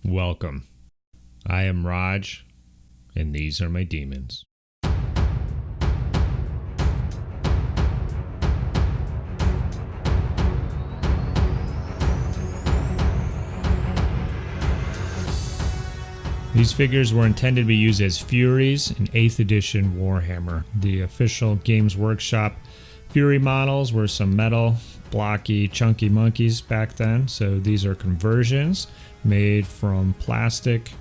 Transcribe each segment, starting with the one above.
Welcome. I am Rodge, and these are my demons. These figures were intended to be used as Furies in 8th edition Warhammer. The official Games Workshop Fury models were some metal, blocky, chunky monkeys back then. So these are conversions made from plastic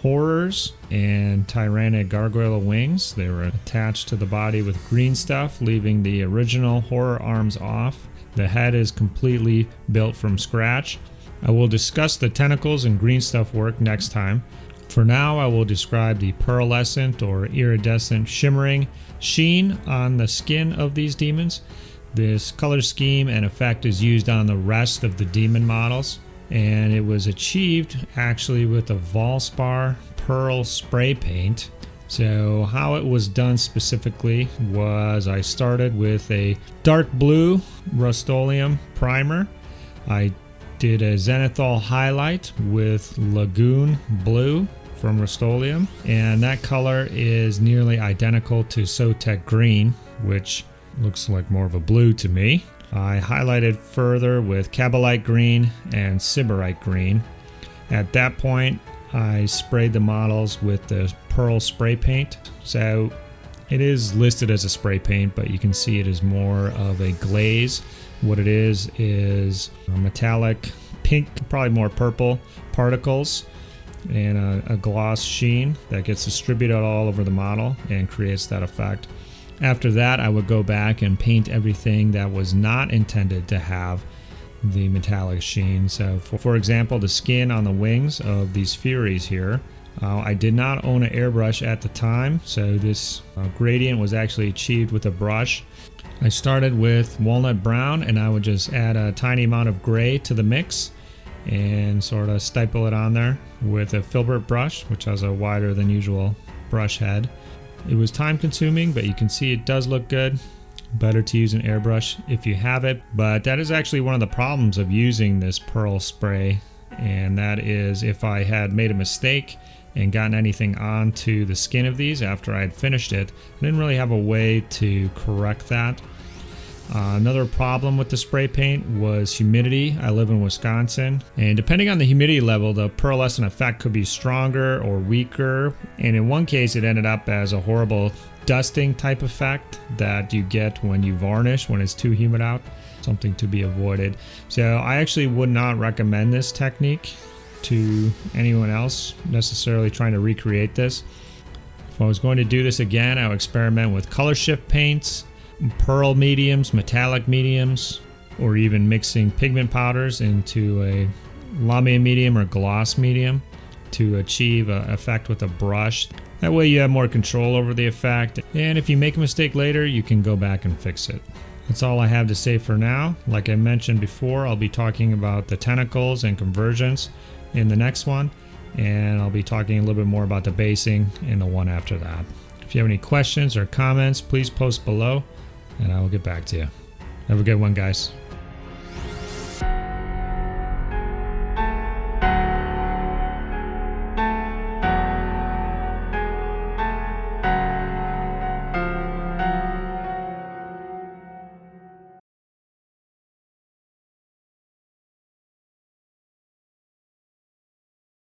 horrors and tyrannic gargoyle wings. They were attached to the body with green stuff, leaving the original horror arms off. The head is completely built from scratch. I will discuss the tentacles and green stuff work next time. For now, I will describe the pearlescent or iridescent shimmering sheen on the skin of these demons. This color scheme and effect is used on the rest of the demon models, and it was achieved actually with a Valspar pearl spray paint. So how it was done specifically was I started with a dark blue Rust-Oleum primer. I did a zenithal highlight with Lagoon blue from Rust-Oleum, and that color is nearly identical to Sotek green, which looks like more of a blue to me. I highlighted further with Cabalite green and Sybarite green. At that point, I sprayed the models with the pearl spray paint. So it is listed as a spray paint, but you can see it is more of a glaze. What it is a metallic pink, probably more purple particles, and a gloss sheen that gets distributed all over the model and creates that effect. After that, I would go back and paint everything that was not intended to have the metallic sheen. So for example, the skin on the wings of these Furies here, I did not own an airbrush at the time, so this gradient was actually achieved with a brush. I started with walnut brown, and I would just add a tiny amount of gray to the mix and sort of stipple it on there with a filbert brush, which has a wider than usual brush head. It was time consuming, but you can see it does look good. Better to use an airbrush if you have it, but that is actually one of the problems of using this pearl spray, and that is if I had made a mistake and gotten anything onto the skin of these after I had finished it, I didn't really have a way to correct that. Another problem with the spray paint was humidity. I live in Wisconsin, and depending on the humidity level, the pearlescent effect could be stronger or weaker, and in one case it ended up as a horrible dusting type effect that you get when you varnish when it's too humid out, something to be avoided. So I actually would not recommend this technique to anyone else necessarily trying to recreate this. If I was going to do this again, I would experiment with color shift paints, pearl mediums, metallic mediums, or even mixing pigment powders into a lamia medium or gloss medium to achieve an effect with a brush. That way you have more control over the effect, and if you make a mistake later, you can go back and fix it. That's all I have to say for now. Like I mentioned before, I'll be talking about the tentacles and conversions in the next one, and I'll be talking a little bit more about the basing in the one after that. If you have any questions or comments, please post below, and I will get back to you. Have a good one, guys.